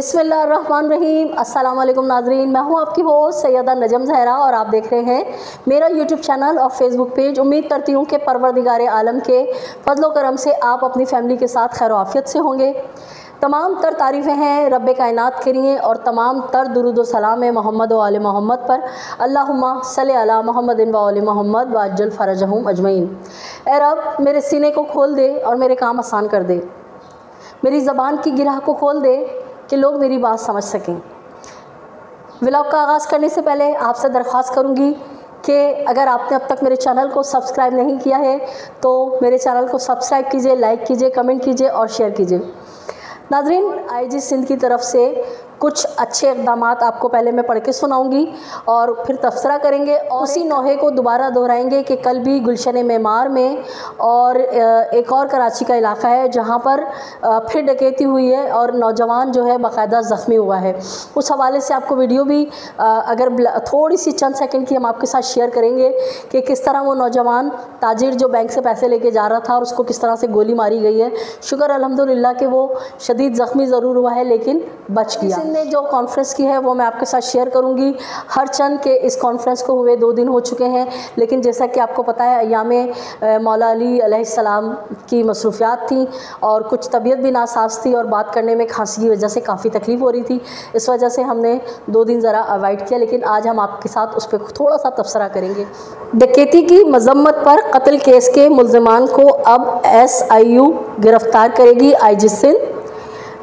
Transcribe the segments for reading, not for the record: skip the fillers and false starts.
बिस्मिल्लाहिर्रहमानिर्रहीम। अस्सलाम वालेकुम नाज़रीन, मैं हूं आपकी होस्ट सैयदा नजम ज़हरा और आप देख रहे हैं मेरा यूट्यूब चैनल और फेसबुक पेज। उम्मीद करती हूं कि परवरदिगार आलम के फजलो करम से आप अपनी फैमिली के साथ खैर आफियत से होंगे। तमाम तर तारीफ़ें हैं रब्बे कायनात के लिए और तमाम तर दुरूद व सलाम है मोहम्मद व आले मोहम्मद पर। अल्लाहुम्मा सल्ली अला मोहम्मदिन व आले मोहम्मद व अज्जल फ़रजहुम अजमईन। ए रब, मेरे सीने को खोल दे और मेरे काम आसान कर दे, मेरी ज़बान की गिरह को खोल दे कि लोग मेरी बात समझ सकें। व्लॉग का आगाज़ करने से पहले आपसे दरख्वास्त करूंगी कि अगर आपने अब तक मेरे चैनल को सब्सक्राइब नहीं किया है तो मेरे चैनल को सब्सक्राइब कीजिए, लाइक कीजिए, कमेंट कीजिए और शेयर कीजिए। नाज़रीन, IG सिंध की तरफ से कुछ अच्छे इक़दामात आपको पहले मैं पढ़ के सुनाऊंगी और फिर तबसरा करेंगे और उसी नोहे को दोबारा दोहराएंगे कि कल भी गुलशन मेमार में और एक और कराची का इलाका है जहां पर फिर डकैती हुई है और नौजवान जो है बाकायदा ज़ख्मी हुआ है। उस हवाले से आपको वीडियो भी अगर थोड़ी सी चंद सेकंड की हम आपके साथ शेयर करेंगे कि किस तरह वो नौजवान ताजिर जो बैंक से पैसे लेके जा रहा था और उसको किस तरह से गोली मारी गई है। शुक्र अल्हम्दुलिल्लाह कि वो शदीद ज़ख्मी ज़रूर हुआ है लेकिन बच गया। ने जो कॉन्फ्रेंस की है वो मैं आपके साथ शेयर करूंगी। हर चंद के इस कॉन्फ्रेंस को हुए 2 दिन हो चुके हैं, लेकिन जैसा कि आपको पता है अयामे मौला अली अलैहिस्सलाम की मसरूफियात थी और कुछ तबीयत भी नासाज थी और बात करने में खांसी की वजह से काफ़ी तकलीफ़ हो रही थी। इस वजह से हमने 2 दिन ज़रा अवॉइड किया, लेकिन आज हम आपके साथ उस पर थोड़ा सा तबसरा करेंगे। डकैती की मजम्मत पर कत्ल केस के मुल्ज़िमान को अब SIU गिरफ़्तार करेगी। IG सिंध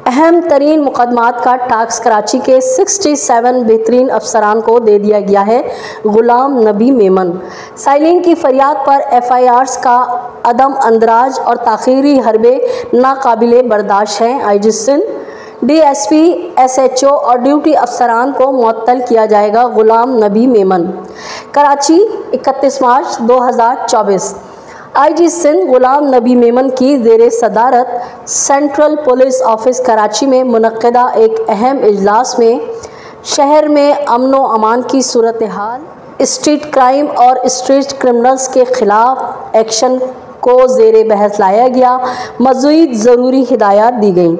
अहम तरीन मुकदमात का टास्क कराची के 67 बेहतरीन अफसरान को दे दिया गया है। गुलाम नबी मेमन साइलिन की फरियाद पर FIRs का अदम अंदराज और ताख़ीरी हरबे नाकाबिले बर्दाश्त हैं। IG सिंध DSP SHO और ड्यूटी अफसरान को मुअत्तल किया जाएगा। गुलाम नबी मेमन कराची 31 मार्च 2024। IG सिंध गुलाम नबी मेमन की ज़ेरे सदारत सेंट्रल पुलिस ऑफिस कराची में मुनक़्क़दा एक अहम इजलास में शहर में अमन व अमान की सूरत हाल, स्ट्रीट क्राइम और स्ट्रीट क्रिमिनल्स के ख़िलाफ़ एक्शन को ज़ेरे बहस लाया गया। मज़ीद ज़रूरी हिदायत दी गई।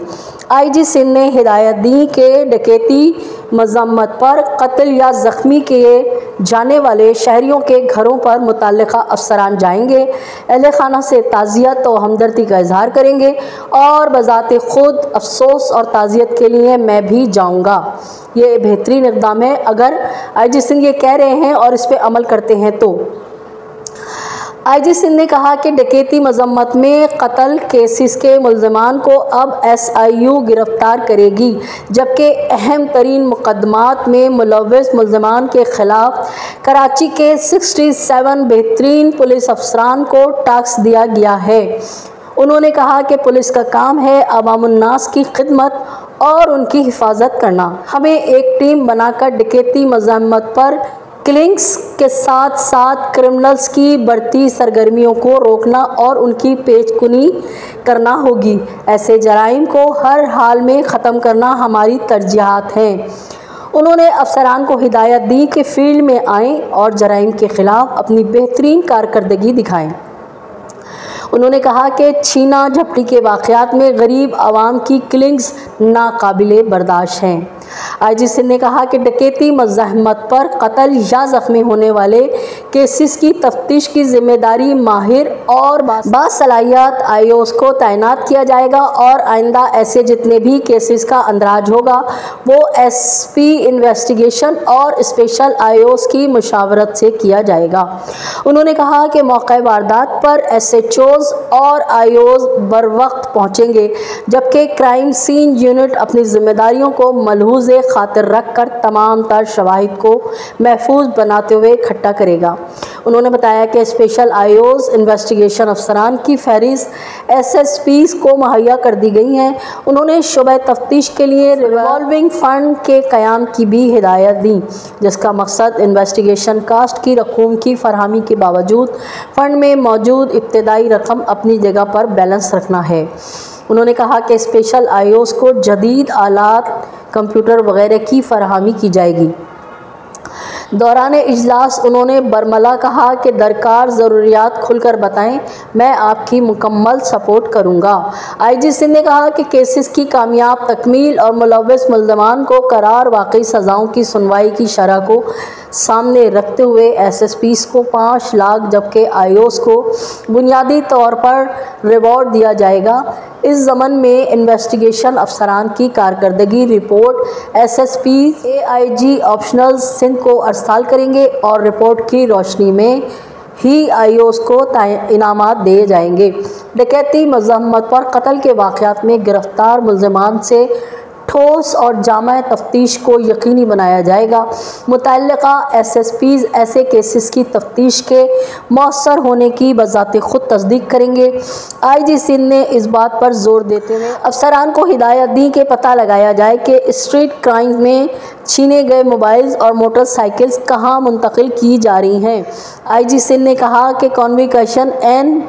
IG सिंध ने हिदायत दी कि डकैती मजम्मत पर कत्ल या ज़ख्मी किए जाने वाले शहरियों के घरों पर मुतल्लिक़ा अफसरान जाएंगे, अहले खाना से ताज़ियत और हमदर्दी का इजहार करेंगे और बज़ाते ख़ुद अफसोस और ताज़ियत के लिए मैं भी जाऊंगा। ये बेहतरीन इक़दाम है अगर IG सिंध ये कह रहे हैं और इस पर अमल करते हैं तो। IG सिंध ने कहा कि डकैती मजम्मत में कत्ल केसेस के मुल्ज़िमान को अब SIU गिरफ़्तार करेगी, जबकि अहम तरीन मुकदमात में मुलव्वस मुल्ज़िमान के ख़िलाफ़ कराची के 67 बेहतरीन पुलिस अफसरान को टास्क दिया गया है। उन्होंने कहा कि पुलिस का काम है अवामुन्नास की खिदमत और उनकी हिफाजत करना। हमें एक टीम बनाकर डकैती मजम्मत पर किलिंग्स के साथ साथ क्रिमिनल्स की बढ़ती सरगर्मियों को रोकना और उनकी पेशकुनी करना होगी। ऐसे जराइम को हर हाल में ख़त्म करना हमारी तरजीहात हैं। उन्होंने अफसरान को हिदायत दी कि फील्ड में आएँ और जराइम के ख़िलाफ़ अपनी बेहतरीन कारकर्दगी दिखाएँ। उन्होंने कहा कि छीना झपटी के वाक़यात में गरीब आवाम की किलिंग्स नाकाबिले बर्दाश्त हैं। IG सिंध ने कहा कि डकैती मज़म्मत पर कत्ल या ज़ख्मी होने वाले केसेस की तफ्तीश की ज़िम्मेदारी माहिर और बासलाहियत IOs को तैनात किया जाएगा और आइंदा ऐसे जितने भी केसेस का अंदराज होगा वो SP इन्वेस्टिगेशन और स्पेशल IOs की मुशावरत से किया जाएगा। उन्होंने कहा कि मौके वारदात पर SHOs और IOs बर वक्त पहुँचेंगे, जबकि क्राइम सीन यूनिट अपनी जिम्मेदारियों को मलहूज़ खातिर रख कर तमाम तर शवाहिद को महफूज बनाते हुए इकट्ठा करेगा। उन्होंने बताया कि स्पेशल IOs इन्वेस्टिगेशन अफसरान की फहरिस्त SSPs को मुहैया कर दी गई हैं। उन्होंने शुबह तफ्तीश के लिए रिवॉल्विंग फ़ंड के क़याम की भी हिदायत दी, जिसका मकसद इन्वेस्टिगेशन कास्ट की रकूम की फरहमी के बावजूद फ़ंड में मौजूद इब्तदाई रकम अपनी जगह पर बैलेंस रखना है। उन्होंने कहा कि स्पेशल IOs को जदीद आलात, कंप्यूटर वगैरह की फरहमी की जाएगी। दौरान इजलास उन्होंने बरमला कहा कि दरकार ज़रूरियात खुलकर बताएं, मैं आपकी मुकम्मल सपोर्ट करूंगा। आईजी सिंध ने कहा कि केसेस की कामयाब तकमील और मुलव्वस मुल्ज़मान को करार वाकई सज़ाओं की सुनवाई की शरह को सामने रखते हुए SSPs को 5 लाख जबकि IOs को बुनियादी तौर पर रिवॉर्ड दिया जाएगा। इस ज़मन में इन्वेस्टिगेशन अफसरान की कारकर्दगी report SSP AIG optional Sindh को अरसाल करेंगे और रिपोर्ट की रोशनी में ही IOs को इनामात दिए जाएंगे। डकैती, मज़म्मत पर कत्ल के वाक़यात में गिरफ्तार मुल्ज़मान से ठोस और जामा तफ्तीश को यकीनी बनाया जाएगा। मुतल्लिका SSPs ऐसे केसेस की तफ्तीश के मौसर होने की बज़ाते खुद तस्दीक करेंगे। IG सिंध ने इस बात पर जोर देते हुए अफसरान को हिदायत दी कि पता लगाया जाए कि स्ट्रीट क्राइम में छीने गए मोबाइल्स और मोटरसाइकिल्स कहाँ मुंतकिल की जा रही हैं। IG सिंध ने कहा कि कॉन्विकेशन एंड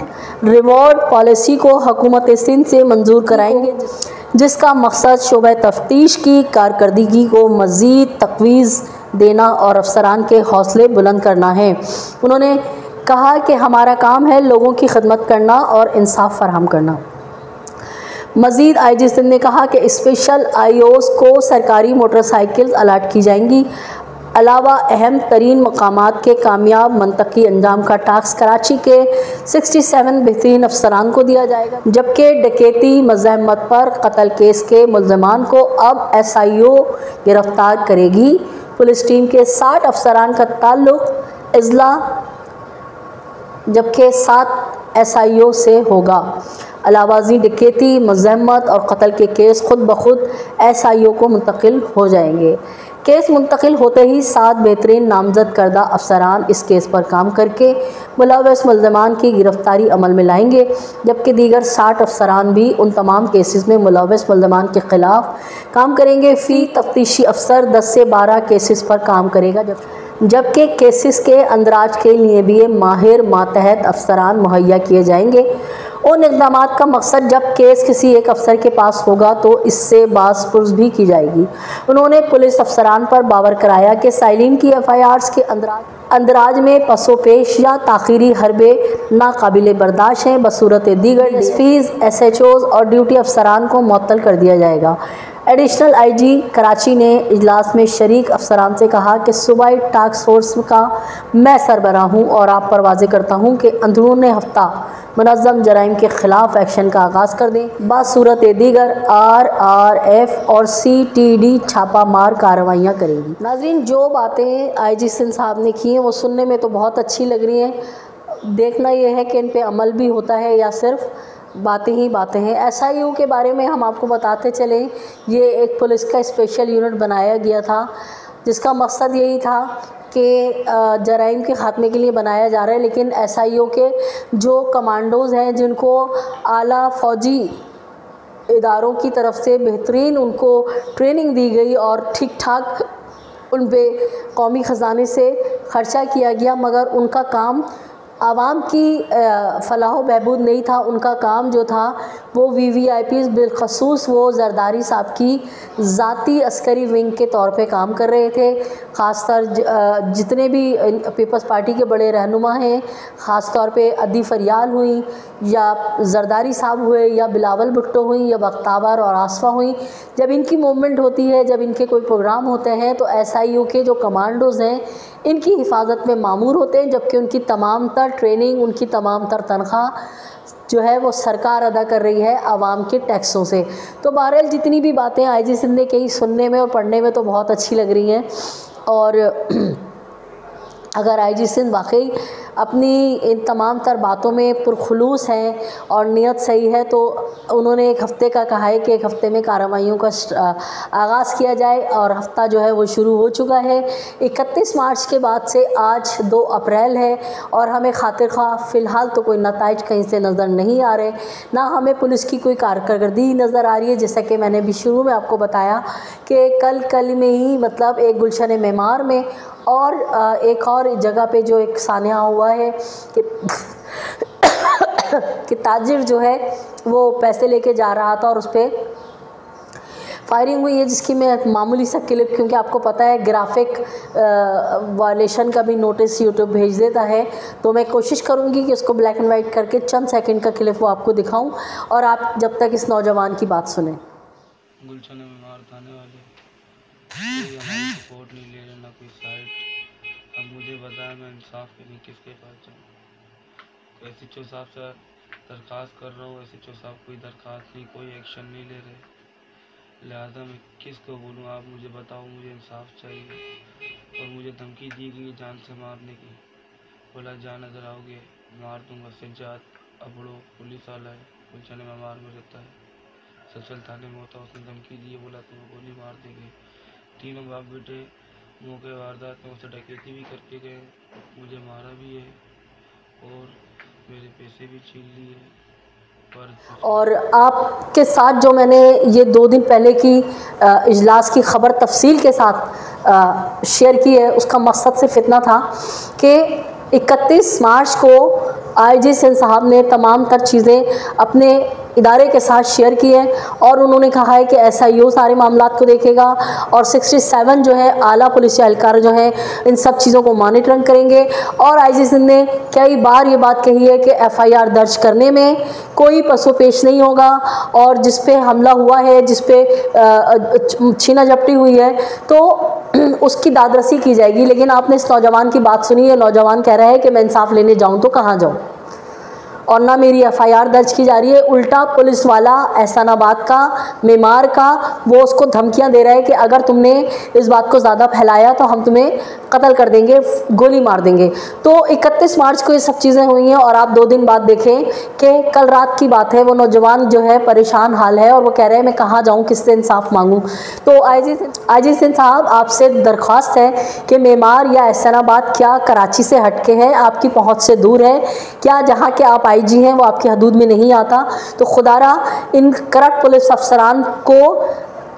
रिवॉर्ड पॉलिसी को हुकूमत सिंध से मंजूर कराएंगे, जिसका मकसद शोबा तफ्तीश की कारकर्दगी को मज़ीद तक़वीज़ देना और अफसरान के हौसले बुलंद करना है। उन्होंने कहा कि हमारा काम है लोगों की खिदमत करना और इंसाफ फराहम करना। मज़ीद IG सिंध ने कहा कि स्पेशल IOs को सरकारी मोटरसाइकिल अलाट की जाएंगी। अलावा अहम तरीन मकामात के कामयाब मनतकी अंजाम का टास्क कराची के 67 बेहतरीन अफसरान को दिया जाएगा, जबकि डकैती, मज़म्मत पर कत्ल केस के मुल्ज़मान को अब SIO गिरफ्तार करेगी। पुलिस टीम के 60 अफसरान का ताल्लुक़ इज़ला जबकि 7 SIO से होगा। अलावाजी डकैती, मज़म्मत और कत्ल के केस खुद ब खुद SIO को मुंतकिल हो जाएंगे। केस मुंतकिल होते ही 7 बेहतरीन नामजद करदा अफसरान इस केस पर काम करके मुलव्वस मुल्ज़मान की गिरफ्तारी अमल में लाएंगे, जबकि दीगर 60 अफसरान भी उन तमाम केसेस में मुलव्वस मुल्ज़मान के ख़िलाफ़ काम करेंगे। फ़ी तफ्तीशी अफसर 10 से 12 केसेस पर काम करेगा, जबकि केसेस के अंदराज के लिए भी माहिर मातहत अफसरान मुहैया किए जाएंगे। उन इक़दामात का मकसद जब केस किसी एक अफसर के पास होगा तो इससे बाज़पुर्स भी की जाएगी। उन्होंने पुलिस अफसरान पर बावर कराया कि साइलिन की FIRs के अंदराज में पसोपेश या ताख़ीरी हरबे नाकाबिले बर्दाश्त हैं। बसूरत दीगर SPs, SHOs और ड्यूटी अफसरान को मुअत्तल कर दिया जाएगा। एडिशनल IG कराची ने इजलास में शरीक अफसरान से कहा कि सूबाई टास्क फोर्स का मैं सरबराह हूँ और आप पर वाज़ेह करता हूँ कि अंदरूनी हफ्ता मुनज़्ज़म जराइम के ख़िलाफ़ एक्शन का आगाज़ कर दें। बासूरत दीगर RRF और CTD छापा मार कार्रवाइयाँ करेगी। नाज़रीन, जो बातें IG सिंध साहब ने की हैं वो सुनने में तो बहुत अच्छी लग रही हैं। देखना यह है कि इन पे अमल भी होता है या सिर्फ बातें ही बातें हैं। SIO के बारे में हम आपको बताते चलें, ये एक पुलिस का स्पेशल यूनिट बनाया गया था जिसका मकसद यही था कि जराइम के ख़ात्मे के लिए बनाया जा रहा है। लेकिन SIO के जो कमांडोज़ हैं जिनको आला फ़ौजी इदारों की तरफ से बेहतरीन उनको ट्रेनिंग दी गई और ठीक ठाक उन पे कौमी ख़जाने से ख़र्चा किया गया, मगर उनका काम आवाम की फ़लाह बहबूद नहीं था। उनका काम जो था वो VVIPs बिलखसूस वो जरदारी साहब की ज़ाती अस्करी विंग के तौर पे काम कर रहे थे। ख़ासतर जितने भी पीपल्स पार्टी के बड़े रहनुमा हैं, ख़ास तौर पे अदी फरियाल हुई या जरदारी साहब हुए या बिलावल भुट्टो हुई या बख्तावर और आसफ़ा हुई, जब इनकी मूवमेंट होती है, जब इनके कोई प्रोग्राम होते हैं तो SIO के जो कमांडोज़ हैं इनकी हिफाजत में मामूर होते हैं, जबकि उनकी तमाम तर ट्रेनिंग, उनकी तमाम तर तनख्वाह जो है वो सरकार अदा कर रही है आवाम के टैक्सों से। तो बहरहाल जितनी भी बातें IG सिंध ने कही, सुनने में और पढ़ने में तो बहुत अच्छी लग रही हैं। और अगर IG सिंध वाकई अपनी इन तमाम तर बातों में पुरखुलूस हैं और नीयत सही है तो उन्होंने एक हफ़्ते का कहा है कि एक हफ़्ते में कार्रवाइयों का आगाज़ किया जाए और हफ़्ता जो है वो शुरू हो चुका है। 31 मार्च के बाद से आज 2 अप्रैल है और हमें खातिर ख़्वाह फ़िलहाल तो कोई नताइज कहीं से नज़र नहीं आ रहे, ना हमें पुलिस की कोई कारकर्दगी नज़र आ रही है। जैसा कि मैंने भी शुरू में आपको बताया कि कल में ही मतलब एक गुलशन मेमार में और एक और जगह पे जो एक सानिया हुआ है कि ताजिर जो है वो पैसे लेके जा रहा था और उस पर फायरिंग हुई है, जिसकी मैं मामूली सा क्लिप, क्योंकि आपको पता है ग्राफिक वायलेशन का भी नोटिस यूट्यूब भेज देता है, तो मैं कोशिश करूंगी कि उसको ब्लैक एंड वाइट करके चंद सेकंड का क्लिप वो आपको दिखाऊं, और आप जब तक इस नौजवान की बात सुने। गुलशन में मार थाने वाले कोई हमारी सपोर्ट नहीं ले रहे, ना कोई साइड। अब मुझे बताया मैं इंसाफ के लिए किसके पास जाऊँ। SHO साहब से दरख्वास्त कर रहा हूँ, SHO साहब कोई दरख्वास्त नहीं, कोई एक्शन नहीं ले रहे, लिहाजा मैं किसको बोलूँ। आप मुझे बताओ, मुझे इंसाफ चाहिए। और मुझे धमकी दी गई जान से मारने की, बोला जान अगर आओगे मार दूंगा। सज्जाद अबड़ो पुलिस वाला है, गुलशन में मार में रहता है, सचल थाने में होता, उसने धमकी दी है, बोला तुम्हें गोली मार देंगे। तीनों बाप बेटे मौके वारदात में उसे डकैती भी करके गए, मुझे मारा भी है और मेरे पैसे भी छीन लिए। और आपके साथ जो मैंने ये 2 दिन पहले की इजलास की ख़बर तफसील के साथ शेयर की है, उसका मकसद सिर्फ इतना था कि 31 मार्च को IG सिंध साहब ने तमाम तर चीज़ें अपने इदारे के साथ शेयर की है, और उन्होंने कहा है कि SIO सारे मामलात को देखेगा, और 67 जो है आला पुलिस एहलकार जो है इन सब चीज़ों को मॉनिटरिंग करेंगे। और IG सिंध ने कई बार ये बात कही है कि FIR दर्ज करने में कोई पसोपेश नहीं होगा, और जिस पे हमला हुआ है, जिस पे छीना झपटी हुई है, तो उसकी दादरसी की जाएगी। लेकिन आपने इस नौजवान की बात सुनी है, नौजवान कह रहा है कि मैं इंसाफ लेने जाऊं तो कहाँ जाऊं, और ना मेरी FIR दर्ज की जा रही है। उल्टा पुलिस वाला एहसानाबाद का, मेमार का, वो उसको धमकियां दे रहा है कि अगर तुमने इस बात को ज़्यादा फैलाया तो हम तुम्हें कत्ल कर देंगे, गोली मार देंगे। तो 31 मार्च को ये सब चीज़ें हुई हैं, और आप 2 दिन बाद देखें कि कल रात की बात है, वो नौजवान जो है परेशान हाल है, और वो कह रहे हैं मैं कहाँ जाऊँ, किससे इंसाफ मांगूँ। तो IG सिंध साहब, आपसे दरख्वास्त है कि मेमार या एहसानाबाद क्या कराची से हटके है, आपकी पहुँच से दूर है क्या, जहाँ के आप IG हैं वो आपकी हदूद में नहीं आता, तो खुदारा इन करप्ट पुलिस अफसरान को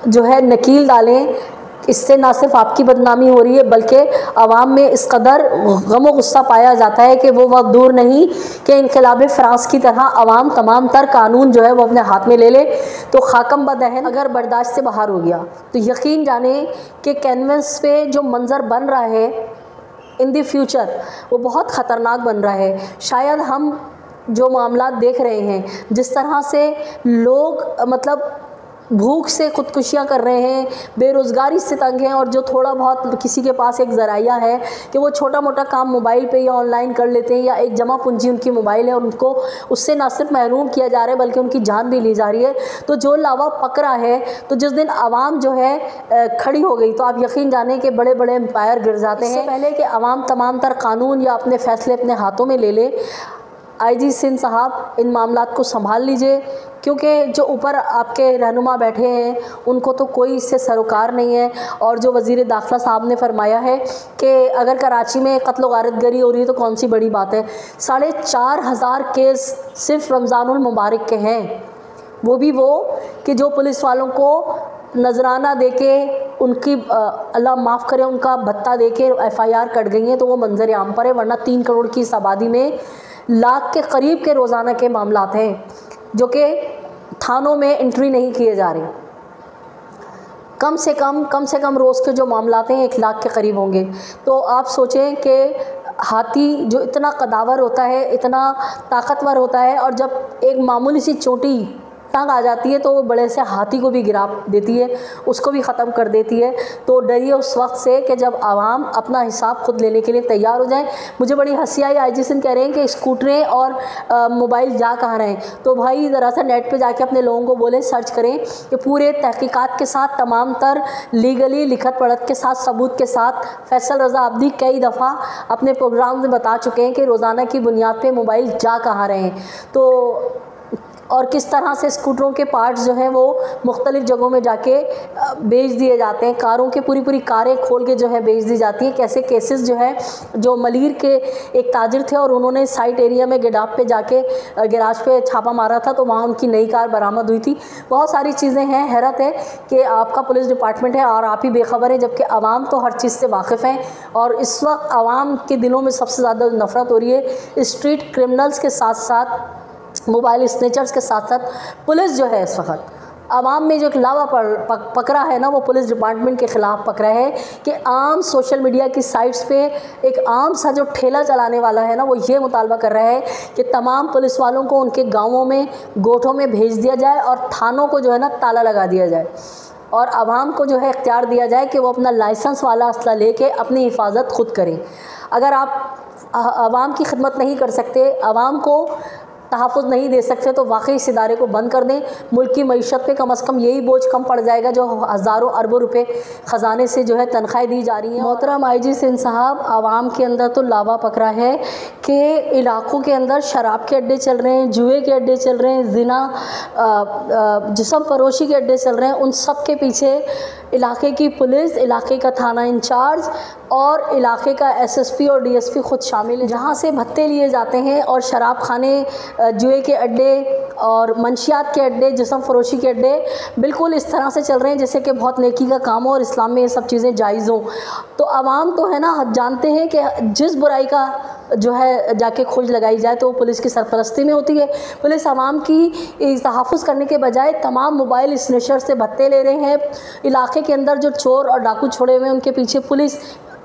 जो है नकील डालें। इससे ना सिर्फ आपकी बदनामी हो रही है, बल्कि आवाम में इस कदर गम व गुस्सा पाया जाता है कि वो वक्त दूर नहीं कि इनकलाब फ्रांस की तरह आवाम तमाम तर कानून जो है वो अपने हाथ में ले ले। तो खाकम बदहन अगर बर्दाश्त से बाहर हो गया, तो यकीन जाने कि कैनवस पे जो मंज़र बन रहा है इन द फ्यूचर, वो बहुत ख़तरनाक बन रहा है। शायद हम जो मामला देख रहे हैं, जिस तरह से लोग मतलब भूख से खुदकुशियाँ कर रहे हैं, बेरोज़गारी से तंग हैं, और जो थोड़ा बहुत किसी के पास एक ज़राया है कि वो छोटा मोटा काम मोबाइल पे या ऑनलाइन कर लेते हैं, या एक जमा पूंजी उनकी मोबाइल है, और उनको उससे ना सिर्फ महरूम किया जा रहा है बल्कि उनकी जान भी ली जा रही है। तो जो लावा पकड़ा है, तो जिस दिन आवाम जो है खड़ी हो गई, तो आप यकीन जाने कि बड़े बड़े एम्पायर गिर जाते हैं। पहले कि आवाम तमाम तर कानून या अपने फ़ैसले अपने हाथों में ले ले, IG सिंध साहब इन मामलात को संभाल लीजिए, क्योंकि जो ऊपर आपके रहनुमा बैठे हैं उनको तो कोई इससे सरोकार नहीं है। और जो वज़ीर दाखिला साहब ने फरमाया है कि अगर कराची में कत्ल व गारतगरी हो रही है तो कौन सी बड़ी बात है, 4,500 केस सिर्फ रमज़ानुल मुबारक के हैं, वो भी वो कि जो पुलिस वालों को नजराना देके उनकी अल्लाह माफ़ करे उनका भत्ता देके FIR कट गई हैं, तो वो मंजर आम पर है। वरना 3 करोड़ की इस आबादी में लाख के करीब के रोज़ाना के मामलात हैं जो कि थानों में एंट्री नहीं किए जा रहे। कम से कम रोज़ के जो मामलात हैं 1 लाख के करीब होंगे। तो आप सोचें कि हाथी जो इतना कदावर होता है, इतना ताकतवर होता है, और जब एक मामूली सी चोटी टांग आ जाती है तो वो बड़े से हाथी को भी गिरा देती है, उसको भी ख़त्म कर देती है। तो डरिए उस वक्त से कि जब आवाम अपना हिसाब खुद लेने के लिए तैयार हो जाए। मुझे बड़ी हंसी आई, IG सिंध कह रहे हैं कि स्कूटरें और मोबाइल जा कहाँ रहे हैं। तो भाई ज़रा सा नेट पे जाके अपने लोगों को बोलें, सर्च करें कि पूरे तहकीकात के साथ, तमाम तर लीगली लिखत पढ़त के साथ, सबूत के साथ फैसल रज़ा अब्दी कई दफ़ा अपने प्रोग्राम में बता चुके हैं कि रोज़ाना की बुनियाद पर मोबाइल जा कहाँ रहे हैं, तो और किस तरह से स्कूटरों के पार्ट्स जो हैं वो मुख्तलिफ़ जगहों में जाके बेच दिए जाते हैं। कारों के पूरी कारें खोल के जो है बेच दी जाती हैं। कैसे केसेस जो है, जो मलीर के एक ताजिर थे और उन्होंने साइट एरिया में गिडाप पे जाके गैराज पे छापा मारा था, तो वहाँ उनकी नई कार बरामद हुई थी। बहुत सारी चीज़ें हैं। हैरत है कि आपका पुलिस डिपार्टमेंट है और आप ही बेखबर हैं, जबकि आवाम तो हर चीज़ से वाकिफ़ हैं। और इस वक्त आवाम के दिलों में सबसे ज़्यादा नफ़रत हो रही है स्ट्रीट क्रिमिनल्स के साथ साथ, मोबाइल स्नेचर्स के साथ साथ पुलिस जो है इस वक्त आवाम में जो एक लावा पकड़ा है ना, वो पुलिस डिपार्टमेंट के ख़िलाफ़ पकड़ा है कि आम सोशल मीडिया की साइट्स पे एक आम सा जो ठेला चलाने वाला है ना, वो ये मुतालबा कर रहा है कि तमाम पुलिस वालों को उनके गाँवों में, गोठों में भेज दिया जाए और थानों को जो है ना ताला लगा दिया जाए और आवाम को जो है इख्तियार दिया जाए कि वो अपना लाइसेंस वाला असला लेके अपनी हिफाजत खुद करें। अगर आप आवाम की खिदमत नहीं कर सकते, आवाम को तहफ़्फ़ुज़ नहीं दे सकते, तो वाकई इस इदारे को बंद कर दें। मुल्क की मईशत पे कम अज़ कम यही बोझ कम पड़ जाएगा जो हज़ारों अरबों रुपए ख़जाने से जो है तनख्वाहें दी जा रही हैं। मोहतरम IG सिंह साहब, आवाम के अंदर तो लावा पकड़ा है कि इलाक़ों के अंदर शराब के अड्डे चल रहे हैं, जुए के अड्डे चल रहे हैं, ज़िना जिस्म फरोशी के अड्डे चल रहे हैं। उन सब के पीछे इलाके की पुलिस, इलाके का थाना इंचार्ज और इलाके का SSP और DSP ख़ुद शामिल हैं, जहाँ से भत्ते लिए जाते हैं और शराब खाने, जुए के अड्डे और मंशियात के अड्डे, जिस्म फरोशी के अड्डे बिल्कुल इस तरह से चल रहे हैं जैसे कि बहुत नेकी का काम हो और इस्लाम में ये सब चीज़ें जायज़ हों। तो आवाम तो है ना जानते हैं कि जिस बुराई का जो है जाके खोज लगाई जाए तो वो पुलिस की सरपरस्ती में होती है। पुलिस आवाम की तहफ़्फ़ुज़ करने के बजाय तमाम मोबाइल स्नैचर से भत्ते ले रहे हैं। इलाके के अंदर जो चोर और डाकू छोड़े हुए हैं उनके पीछे पुलिस,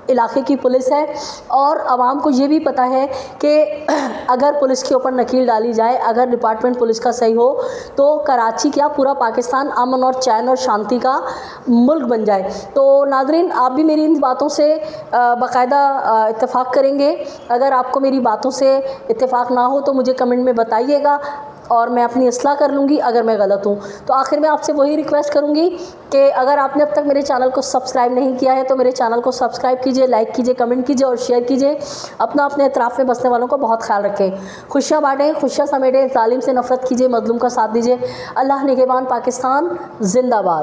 इलाके की पुलिस है। और आवाम को ये भी पता है कि अगर पुलिस के ऊपर नकील डाली जाए, अगर डिपार्टमेंट पुलिस का सही हो तो कराची क्या पूरा पाकिस्तान अमन और चैन और शांति का मुल्क बन जाए। तो नाज़रीन, आप भी मेरी इन बातों से बाकायदा इत्तेफाक करेंगे। अगर आपको मेरी बातों से इत्तेफाक ना हो तो मुझे कमेंट में बताइएगा और मैं अपनी इस्लाह कर लूँगी अगर मैं गलत हूँ। तो आखिर में आपसे वही रिक्वेस्ट करूँगी कि अगर आपने अब तक मेरे चैनल को सब्सक्राइब नहीं किया है तो मेरे चैनल को सब्सक्राइब कीजिए, लाइक कीजिए, कमेंट कीजिए और शेयर कीजिए। अपने अतराफ़ में बसने वालों को बहुत ख्याल रखें, खुशियाँ बाँटें, खुशियाँ समेटें, ज़ालिम से नफ़रत कीजिए, मज़लूम का साथ दीजिए। अल्लाह निगहबान, पाकिस्तान ज़िंदाबाद।